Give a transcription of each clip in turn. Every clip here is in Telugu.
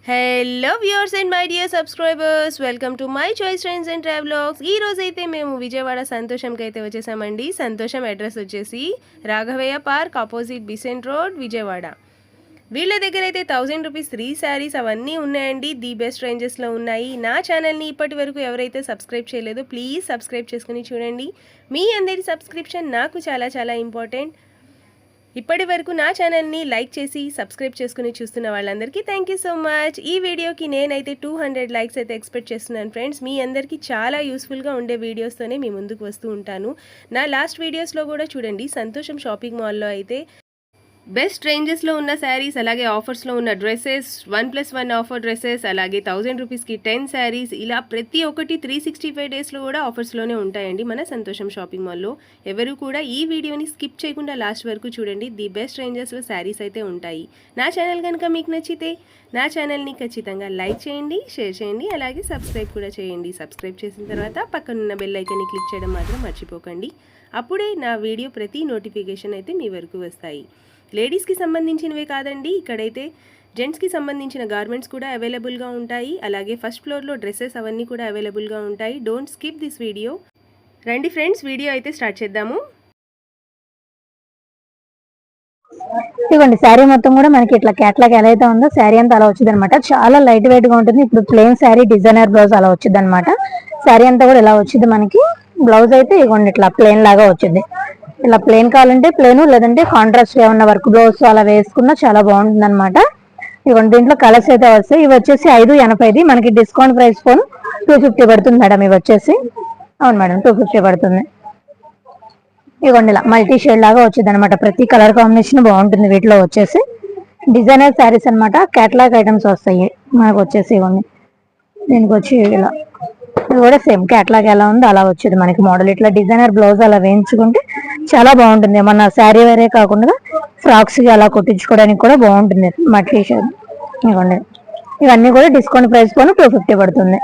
Hello viewers and my dear subscribers, welcome to my choice trends and travelogues. ఈ రోజు అయితే మేము విజయవాడ సంతోషంకి అయితే వచ్చేసామండి. సంతోషం అడ్రస్ వచ్చేసి Raghavayya park opposite Besant road Vijayawada. వీళ్ళ దగ్గర అయితే 1000 రూపీస్ 3 శారీస్ అవన్నీ ఉన్నాయండి. ది బెస్ట్ రేంజెస్లో ఉన్నాయి. నా ఛానల్ని ఇప్పటి వరకు ఎవరైతే సబ్స్క్రైబ్ చేయలేదో ప్లీజ్ సబ్స్క్రైబ్ చేసుకుని చూడండి. మీ అందరి సబ్స్క్రిప్షన్ నాకు చాలా చాలా ఇంపార్టెంట్. ఇప్పటి వరకు నా ఛానల్ని లైక్ చేసి సబ్స్క్రైబ్ చేసుకుని చూస్తున్న వాళ్ళందరికీ థ్యాంక్ యూ సో మచ్. ఈ వీడియోకి నేనైతే 200 లైక్స్ అయితే ఎక్స్పెక్ట్ చేస్తున్నాను ఫ్రెండ్స్. మీ అందరికీ చాలా యూస్ఫుల్గా ఉండే వీడియోస్తోనే మీ ముందుకు వస్తూ ఉంటాను. నా లాస్ట్ వీడియోస్లో కూడా చూడండి. సంతోషం షాపింగ్ మాల్లో అయితే బెస్ట్ రేంజెస్లో ఉన్న శారీస్, అలాగే ఆఫర్స్లో ఉన్న డ్రెస్సెస్, 1+1 ఆఫర్ డ్రెస్సెస్, అలాగే 1000 రూపీస్కి 10 శారీస్, ఇలా ప్రతి ఒక్కటి 365 డేస్లో కూడా ఆఫర్స్లోనే ఉంటాయండి మన సంతోషం షాపింగ్ మాల్లో. ఎవరు కూడా ఈ వీడియోని స్కిప్ చేయకుండా లాస్ట్ వరకు చూడండి. ది బెస్ట్ రేంజెస్లో శారీస్ అయితే ఉంటాయి. నా ఛానల్ కనుక మీకు నచ్చితే నా ఛానల్ని ఖచ్చితంగా లైక్ చేయండి, షేర్ చేయండి, అలాగే సబ్స్క్రైబ్ కూడా చేయండి. సబ్స్క్రైబ్ చేసిన తర్వాత పక్కనున్న బెల్ ఐకాన్ని క్లిక్ చేయడం మాత్రం మర్చిపోకండి. అప్పుడే నా వీడియో ప్రతి నోటిఫికేషన్ అయితే మీ వరకు వస్తాయి. లేడీస్కి సంబంధించినవే కాదండి, ఇక్కడైతే జెంట్స్కి సంబంధించిన గార్మెంట్స్ కూడా అవైలబుల్గా ఉంటాయి. అలాగే ఫస్ట్ ఫ్లోర్లో డ్రెస్సెస్ అవన్నీ కూడా అవైలబుల్గా ఉంటాయి. Don't skip this video. రండి ఫ్రెండ్స్, వీడియో అయితే స్టార్ట్ చేద్దాము. ఇదిగోండి, శారీ మొత్తం కూడా మనకి ఇట్లా క్యాట్లాగ్ ఎలా అయితే ఉందో శారీ అంతా అలా వచ్చింది అనమాట. చాలా లైట్ వెయిట్ గా ఉంటుంది. ఇప్పుడు ప్లెయిన్ శారీ డిజైనర్ బ్లౌజ్ అలా వచ్చింది అనమాట. శారీ అంతా కూడా ఇలా వచ్చింది మనకి. బ్లౌజ్ అయితే ఇదిగోండి ఇట్లా ప్లెయిన్ లాగా వచ్చింది. ఇలా ప్లెయిన్ కావాలంటే ప్లెయిన్, లేదంటే కాంట్రాస్ట్ ఏమన్నా వర్క్ బ్లౌజ్ అలా వేసుకున్నా చాలా బాగుంటుంది అనమాట. ఇవ్వండి, దీంట్లో కలర్స్ అయితే వస్తాయి. ఇవి వచ్చేసి 580, మనకి డిస్కౌంట్ ప్రైస్ ఫోన్ 250 పడుతుంది మేడం. ఇవి వచ్చేసి అవును మేడం 250 పడుతుంది. ఇవ్వండి, ఇలా మల్టీ షేడ్ లాగా వచ్చింది అనమాట. ప్రతి కలర్ కాంబినేషన్ బాగుంటుంది. వీటిలో వచ్చేసి డిజైనర్ శారీస్ అనమాట. క్యాటలాగ్ ఐటమ్స్ వస్తాయి మనకు వచ్చేసి. ఇవ్వండి, దీనికి వచ్చి ఇలా ఇది కూడా సేమ్ క్యాటలాగ్ ఎలా ఉందో అలా వచ్చేది మనకి మోడల్. ఇట్లా డిజైనర్ బ్లౌజ్ అలా వేయించుకుంటే చాలా బాగుంటుంది. ఏమన్నా శారీ వేరే కాకుండా ఫ్రాక్స్ కి అలా కుట్టించుకోవడానికి కూడా బాగుంటుంది. మట్టి షేడ్ ఇవ్వండి. ఇవన్నీ కూడా డిస్కౌంట్ ప్రైస్ పోను 250 పడుతుంది.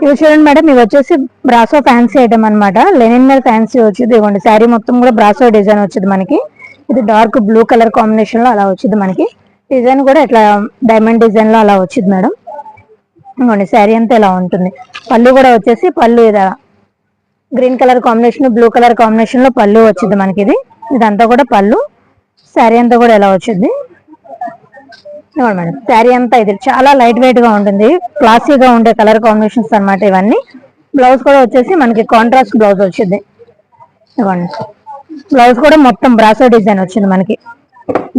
ఇవి చూడండి మేడం, ఇవి వచ్చేసి బ్రాసో ఫ్యాన్సీ ఐటమ్ అనమాట. లెనిన్ మీద ఫ్యాన్సీ వచ్చింది. ఇవ్వండి, శారీ మొత్తం కూడా బ్రాసో డిజైన్ వచ్చింది మనకి. ఇది డార్క్ బ్లూ కలర్ కాంబినేషన్ లో అలా వచ్చింది మనకి. డిజైన్ కూడా ఇట్లా డైమండ్ డిజైన్ లో అలా వచ్చింది మేడం. ఇవ్వండి, శారీ అంతా ఇలా ఉంటుంది. పళ్ళు కూడా వచ్చేసి పళ్ళు ఇది green colour combination, blue colour combination లో పళ్ళు వచ్చింది మనకి. ఇదంతా కూడా పళ్ళు. శారీ అంతా కూడా ఎలా వచ్చింది మేడం. శారీ అంతా ఇది చాలా లైట్ వెయిట్ గా ఉంటుంది. క్లాసీగా ఉండే కలర్ కాంబినేషన్స్ అనమాట ఇవన్నీ. బ్లౌజ్ కూడా వచ్చేసి మనకి కాంట్రాస్ట్ బ్లౌజ్ వచ్చింది. ఇవ్వండి, బ్లౌజ్ కూడా మొత్తం బ్రాసో డిజైన్ వచ్చింది మనకి.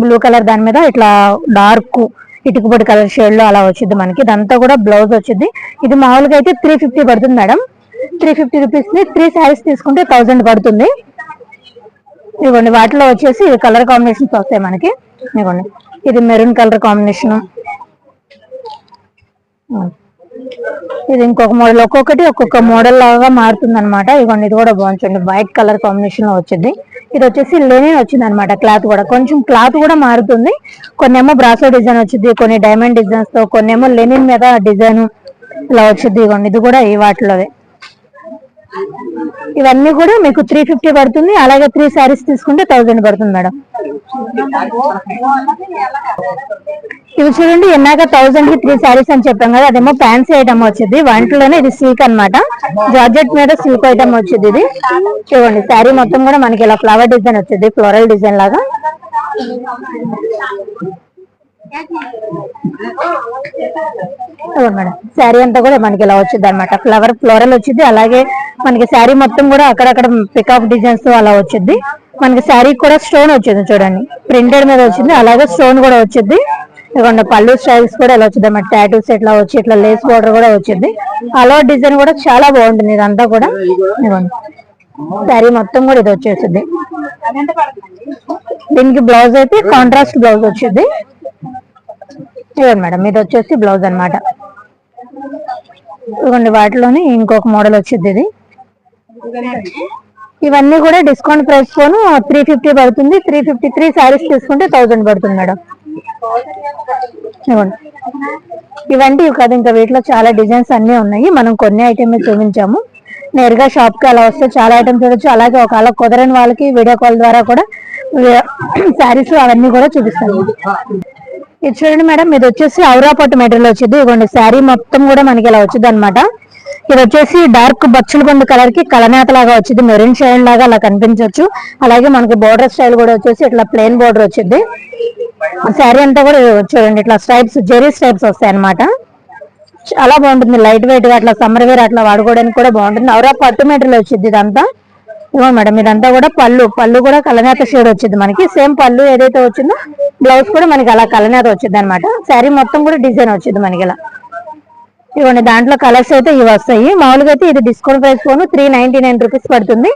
బ్లూ కలర్ దాని మీద ఇట్లా డార్క్ ఇటుకుపొడి కలర్ షేడ్ లో అలా వచ్చింది మనకి. ఇదంతా కూడా బ్లౌజ్ వచ్చింది. ఇది మామూలుగా అయితే 350 పడుతుంది మేడం. 350 రూపీస్ ని 3 శారీస్ తీసుకుంటే 1000 పడుతుంది. ఇవ్వండి, వాటిలో వచ్చేసి కలర్ కాంబినేషన్స్ వస్తాయి మనకి. ఇవ్వండి, ఇది మెరూన్ కలర్ కాంబినేషన్, ఇది ఇంకొక మోడల్. ఒక్కొక్కటి ఒక్కొక్క మోడల్ లాగా మారుతుంది అనమాట. ఇవ్వండి, ఇది కూడా బాగుంటుంది. వైట్ కలర్ కాంబినేషన్ లో వచ్చింది. ఇది వచ్చేసి లెనిన్ వచ్చింది అనమాట. క్లాత్ కూడా కొంచెం క్లాత్ కూడా మారుతుంది. కొన్నేమో బ్రాసో డిజైన్ వచ్చింది, కొన్ని డైమండ్ డిజైన్స్ తో, కొన్నేమో లెనిన్ మీద డిజైన్ ఇలా వచ్చింది. ఇవ్వండి, ఇది కూడా ఈ వాటిలోవే. ఇవన్నీ కూడా మీకు 350 పడుతుంది. అలాగే 3 శారీస్ తీసుకుంటే 1000 పడుతుంది మేడం. ఇవి చూడండి, ఎన్నాక 1000 కి 3 శారీస్ అని చెప్పాం కదా, అదేమో ఫ్యాన్సీ ఐటమ్ వచ్చింది. వాటిలోనే ఇది సిల్క్ అనమాట. జార్జెట్ మీద సిల్క్ ఐటమ్ వచ్చింది ఇది. చూడండి, శారీ మొత్తం కూడా మనకి ఇలా ఫ్లవర్ డిజైన్ వచ్చింది, ఫ్లోరల్ డిజైన్ లాగా. మేడం, శారీ అంతా కూడా మనకి ఇలా వచ్చింది అనమాట. ఫ్లోరల్ వచ్చింది. అలాగే మనకి శారీ మొత్తం కూడా అక్కడక్కడ పికాక్ డిజైన్స్ అలా వచ్చింది మనకి. శారీ కూడా స్టోన్ వచ్చింది చూడండి, ప్రింటెడ్ మీద వచ్చింది. అలాగే స్టోన్ కూడా వచ్చింది. ఇవ్వండి, పళ్ళు స్టైల్స్ కూడా ఇలా వచ్చింది అన్నమాట. టాటూస్ ఎట్లా వచ్చి ఇట్లా లేస్ బోర్డర్ కూడా వచ్చింది. అలా డిజైన్ కూడా చాలా బాగుంటుంది. ఇదంతా కూడా ఇవ్వండి, శారీ మొత్తం కూడా ఇది వచ్చేసింది. దీనికి బ్లౌజ్ అయితే కాంట్రాస్ట్ బ్లౌజ్ వచ్చింది. ఇవ్వండి మేడం, ఇది వచ్చేసి బ్లౌజ్ అనమాట. ఇవ్వండి, వాటిలోనే ఇంకొక మోడల్ వచ్చింది ఇది. ఇవన్నీ కూడా డిస్కౌంట్ ప్రైస్ పోను 350 పడుతుంది. 353 శారీస్ తీసుకుంటే 1000 పడుతుంది మేడం. ఇవ్వండి, ఇవంటి ఇవి కాదు, ఇంకా వీటిలో చాలా డిజైన్స్ అన్నీ ఉన్నాయి. మనం కొన్ని ఐటమ్ చూపించాము. నేరుగా షాప్ కి అలా వస్తే చాలా ఐటమ్స్ చూడొచ్చు. అలాగే ఒకవేళ కుదరని వాళ్ళకి వీడియో కాల్ ద్వారా కూడా శారీస్ అవన్నీ కూడా చూపిస్తాను. ఇది చూడండి మేడం, ఇది వచ్చేసి ఔరా పట్టు మెటీరియల్ వచ్చింది. ఇదిగోండి శారీ మొత్తం కూడా మనకి ఇలా వచ్చింది అనమాట. ఇది వచ్చేసి డార్క్ బచ్చుల గుండు కలర్ కి కలనేత లాగా వచ్చింది, మెరూన్ షైన్ లాగా అలా కనిపించవచ్చు. అలాగే మనకి బోర్డర్ స్టైల్ కూడా వచ్చేసి ఇట్లా ప్లెయిన్ బోర్డర్ వచ్చింది. శారీ అంతా కూడా చూడండి ఇట్లా స్ట్రైప్స్, జెరీ స్ట్రైప్స్ వస్తాయి అనమాట. చాలా బాగుంటుంది, లైట్ వెయిట్ గా అట్లా సమ్మర్ వేర్ అట్లా వాడుకోవడానికి కూడా బాగుంటుంది. ఔరా పట్టు మెటీరియల్ వచ్చింది ఇదంతా. ఇవ్వ మేడం, ఇదంతా కూడా పళ్ళు కూడా కలనేత షేడ్ వచ్చింది మనకి. సేమ్ పళ్ళు ఏదైతే వచ్చిందో బ్లౌజ్ కూడా మనకి అలా కలనేత వచ్చింది అనమాట. శారీ మొత్తం కూడా డిజైన్ వచ్చింది మనకి ఇలా. ఇవ్వండి, దాంట్లో కలర్స్ అయితే ఇవి వస్తాయి. మామూలుగా అయితే ఇది డిస్కౌంట్ ప్రైస్ పోను 399 రూపీస్ పడుతుంది.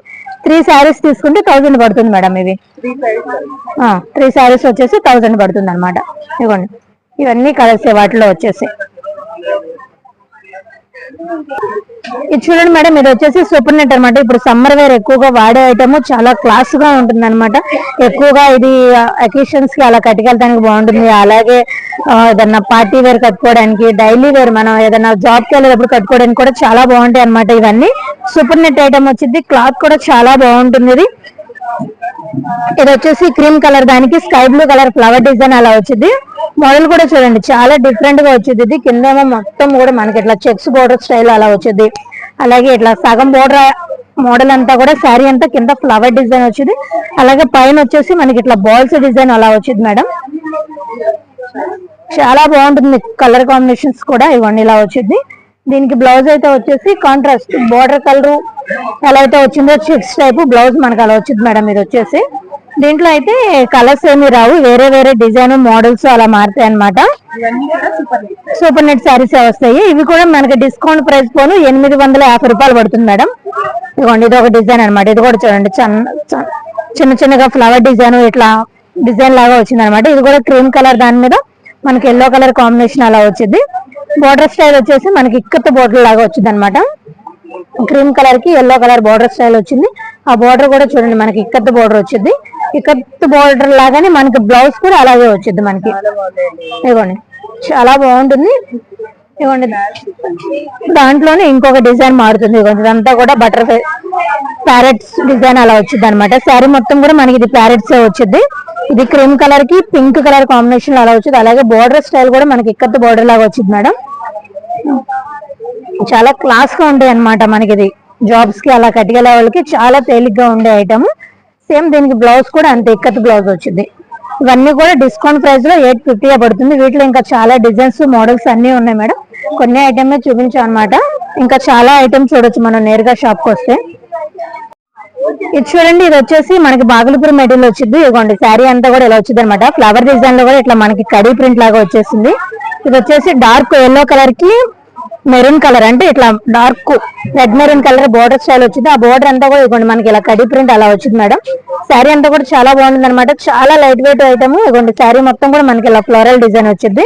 3 శారీస్ తీసుకుంటే 1000 పడుతుంది మేడం. ఇవి 3 శారీస్ వచ్చేసి 1000 పడుతుంది అనమాట. ఇవ్వండి, ఇవన్నీ కలర్స్ వాటిలో వచ్చేసి. ఇది చూడండి మేడం, ఇది వచ్చేసి సూపర్ నెట్ అనమాట. ఇప్పుడు సమ్మర్ వేర్ ఎక్కువగా వాడే ఐటమ్, చాలా క్లాస్ గా ఉంటుంది అనమాట. ఎక్కువగా ఇది అకేషన్స్ కి అలా కట్టుకెళ్ళడానికి బాగుంటుంది. అలాగే ఏదన్నా పార్టీ వేర్ కట్టుకోవడానికి, డైలీ వేర్ మనం ఏదైనా జాబ్ కి వెళ్ళేటప్పుడు కట్టుకోవడానికి కూడా చాలా బాగుంటాయి అనమాట. ఇవన్నీ సూపర్ నెట్ ఐటమ్ వచ్చింది. క్లాత్ కూడా చాలా బాగుంటుంది. ఇది వచ్చేసి క్రీమ్ కలర్, దానికి sky blue colour flower design అలా వచ్చింది. మోడల్ కూడా చూడండి చాలా డిఫరెంట్ గా వచ్చింది. ఇది కింద మొత్తం కూడా మనకి ఇట్లా చెక్స్ బోర్డర్ స్టైల్ అలా వచ్చింది. అలాగే ఇట్లా సగం బోర్డర్ మోడల్ అంతా కూడా శారీ అంతా కింద ఫ్లవర్ డిజైన్ వచ్చింది. అలాగే పైన వచ్చేసి మనకి ఇట్లా బాల్స్ డిజైన్ అలా వచ్చింది మేడం. చాలా బాగుంటుంది, కలర్ కాంబినేషన్స్ కూడా ఇవ్వండి ఇలా వచ్చింది. దీనికి బ్లౌజ్ అయితే వచ్చేసి కాంట్రాస్ట్ బోర్డర్ కలర్ ఎలా అయితే వచ్చిందో చెక్స్ టైప్ బ్లౌజ్ మనకు అలా వచ్చింది మేడం. ఇది వచ్చేసి దీంట్లో అయితే కలర్స్ ఏమి రావు, వేరే వేరే డిజైన్ మోడల్స్ అలా మారుతాయి అనమాట. సూపర్ నెట్ శారీస్ వస్తాయి. ఇవి కూడా మనకి డిస్కౌంట్ ప్రైస్ పోను 850 రూపాయలు పడుతుంది మేడం. ఇదిగోండి, ఇది ఒక డిజైన్ అనమాట. ఇది కూడా చూడండి చిన్న చిన్నగా ఫ్లవర్ డిజైన్ ఇట్లా డిజైన్ లాగా వచ్చింది అనమాట. ఇది కూడా క్రీమ్ కలర్, దాని మీద మనకి ఎల్లో కలర్ కాంబినేషన్ అలా వచ్చింది. బోర్డర్ స్టైల్ వచ్చేసి మనకి ఇక్కత్ బోర్డర్ లాగా వచ్చింది అనమాట. క్రీమ్ కలర్ కి ఎల్లో కలర్ బోర్డర్ స్టైల్ వచ్చింది. ఆ బోర్డర్ కూడా చూడండి మనకి ఇక్కత్ బోర్డర్ వచ్చింది. ఇక్కత్ బోర్డర్ లాగానే మనకి బ్లౌజ్ కూడా అలాగే వచ్చింది మనకి. ఇవ్వండి, చాలా బాగుంటుంది. ఇవ్వండి, దాంట్లోనే ఇంకొక డిజైన్ మారుతుంది. ఇవ్వండి, ఇదంతా కూడా బటర్ఫ్లై ప్యారెట్స్ డిజైన్ అలా వచ్చింది అనమాట. శారీ మొత్తం కూడా మనకి ఇది ప్యారెట్స్ వచ్చింది. ఇది క్రీమ్ కలర్ కి పింక్ కలర్ కాంబినేషన్ అలా వచ్చింది. అలాగే బోర్డర్ స్టైల్ కూడా మనకి ఇక్కత్ బోర్డర్ లాగా వచ్చింది మేడం. చాలా క్లాస్ గా ఉంటాయి అనమాట. మనకి ఇది జాబ్స్ కి అలా కట్టుకెళ్ళే వాళ్ళకి చాలా తేలిగ్గా ఉండే ఐటమ్. సేమ్ దీనికి బ్లౌజ్ కూడా అంతే ఇక్కత్ బ్లౌజ్ వచ్చింది. ఇవన్నీ కూడా డిస్కౌంట్ ప్రైస్ లో 850 పడుతుంది. వీటిలో ఇంకా చాలా డిజైన్స్ మోడల్స్ అన్ని ఉన్నాయి మేడం. కొన్ని ఐటమ్ చూపించాం అనమాట. ఇంకా చాలా ఐటమ్స్ చూడొచ్చు మనం నేరుగా షాప్ కి వస్తే. ఇది చూడండి, ఇది వచ్చేసి మనకి బాగలపూర్ మెటీరియల్ వచ్చింది. ఇదిగోండి, శారీ అంతా కూడా ఇలా వచ్చింది అనమాట. ఫ్లవర్ డిజైన్ లో కూడా ఇట్లా మనకి కడీ ప్రింట్ లాగా వచ్చేసింది. ఇది వచ్చేసి డార్క్ ఎల్లో కలర్ కి మెరూన్ కలర్, అంటే ఇట్లా dark red maroon colour border style వచ్చింది. ఆ బోర్డర్ అంతా కూడా ఇదిగోండి మనకి ఇలా కడీ ప్రింట్ అలా వచ్చింది మేడం. శారీ అంతా కూడా చాలా బాగుంటుంది అనమాట. చాలా లైట్ వెయిట్ ఐటమ్. ఇదిగోండి, శారీ మొత్తం కూడా మనకి ఇలా ఫ్లోరల్ డిజైన్ వచ్చింది.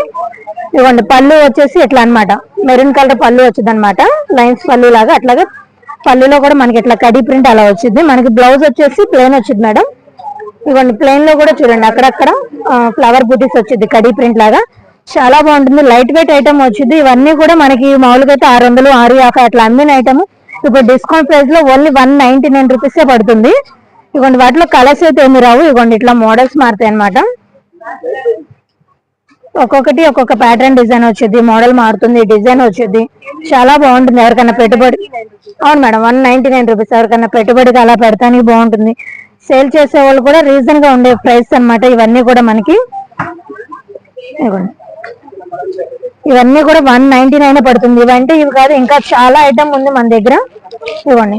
ఇదిగోండి, పళ్ళు వచ్చేసి ఇట్లా అనమాట, మెరూన్ కలర్ పళ్ళు వచ్చింది అనమాట. లైన్స్ పళ్ళు లాగా. అట్లాగే పళ్ళులో కూడా మనకి ఇట్లా కడీ ప్రింట్ అలా వచ్చింది. మనకి బ్లౌజ్ వచ్చేసి ప్లెయిన్ వచ్చింది మేడం. ఇదిగోండి, ప్లెయిన్ లో కూడా చూడండి అక్కడక్కడ ఫ్లవర్ బూటీస్ వచ్చింది కడీ ప్రింట్ లాగా. చాలా బాగుంటుంది, లైట్ వెయిట్ ఐటమ్ వచ్చింది. ఇవన్నీ కూడా మనకి మామూలుగా అయితే 600, 650 అట్లా అమ్మిన ఐటమ్ ఇప్పుడు డిస్కౌంట్ ప్రైస్ లో ఓన్లీ 199 రూపీసే పడుతుంది. ఇదిగోండి, వాటిలో కలర్స్ అయితే ఏమి రావు. ఇదిగోండి, ఇట్లా మోడల్స్ మారుతాయి అనమాట. ఒక్కొక్కటి ఒక్కొక్క ప్యాటర్న్ డిజైన్ వచ్చేది, మోడల్ మారుతుంది, డిజైన్ వచ్చేది. చాలా బాగుంటుంది. ఎవరికైనా పెట్టుబడి, అవును మేడం, 199 రూపీస్. ఎవరికైనా పెట్టుబడికి అలా పెడతానికి బాగుంటుంది. సేల్ చేసే వాళ్ళు కూడా రీజన్ గా ఉండే ప్రైస్ అనమాట. ఇవన్నీ కూడా మనకి ఇవన్నీ కూడా 199 పడుతుంది. ఇవంటే ఇవి కాదు, ఇంకా చాలా ఐటమ్ ఉంది మన దగ్గర. ఇవ్వండి,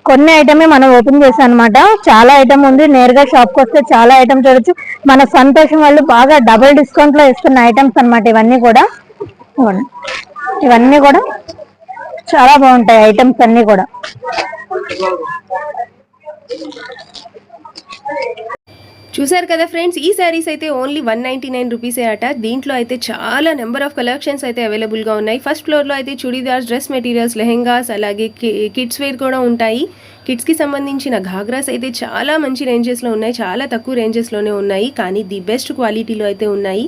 కొన్ని ఐటమే మనం ఓపెన్ చేసాం అనమాట. చాలా ఐటమ్ ఉంది. నేరుగా షాప్ కి వస్తే చాలా ఐటమ్ చూడొచ్చు. మన సంతోషం వాళ్ళు బాగా డబుల్ డిస్కౌంట్ లో ఇస్తున్న ఐటమ్స్ అనమాట ఇవన్నీ కూడా. ఇవ్వండి, ఇవన్నీ కూడా చాలా బాగుంటాయి ఐటమ్స్ అన్ని కూడా. చూసారు కదా ఫ్రెండ్స్, ఈ శారీస్ అయితే ఓన్లీ 199 రూపీసే అట. దీంట్లో అయితే చాలా నెంబర్ ఆఫ్ కలెక్షన్స్ అయితే అవైలబుల్గా ఉన్నాయి. ఫస్ట్ ఫ్లోర్లో అయితే చుడీదార్స్, డ్రెస్ మెటీరియల్స్, లెహెంగాస్, అలాగే కిడ్స్ వేర్ కూడా ఉంటాయి. కిడ్స్కి సంబంధించిన ఘాగ్రాస్ అయితే చాలా మంచి రేంజెస్లో ఉన్నాయి, చాలా తక్కువ రేంజెస్లోనే ఉన్నాయి, కానీ ది బెస్ట్ క్వాలిటీలో అయితే ఉన్నాయి.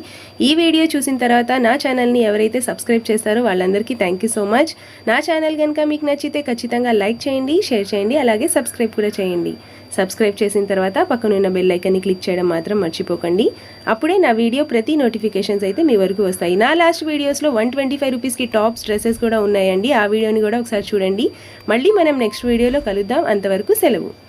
ఈ వీడియో చూసిన తర్వాత నా ఛానల్ని ఎవరైతే సబ్స్క్రైబ్ చేస్తారో వాళ్ళందరికీ థ్యాంక్ యూ సో మచ్. నా ఛానల్ కనుక మీకు నచ్చితే ఖచ్చితంగా లైక్ చేయండి, షేర్ చేయండి, అలాగే సబ్స్క్రైబ్ కూడా చేయండి. సబ్స్క్రైబ్ చేసిన తర్వాత పక్కనున్న బెల్ ఐకాన్ని క్లిక్ చేయడం మాత్రం మర్చిపోకండి. అప్పుడే నా వీడియో ప్రతి నోటిఫికేషన్స్ అయితే మీ వరకు వస్తాయి. నా లాస్ట్ వీడియోస్లో 125 రూపీస్కి టాప్స్ డ్రెస్సెస్ కూడా ఉన్నాయండి. ఆ వీడియోని కూడా ఒకసారి చూడండి. మళ్ళీ మనం నెక్స్ట్ వీడియోలో కలుద్దాం. అంతవరకు సెలవు.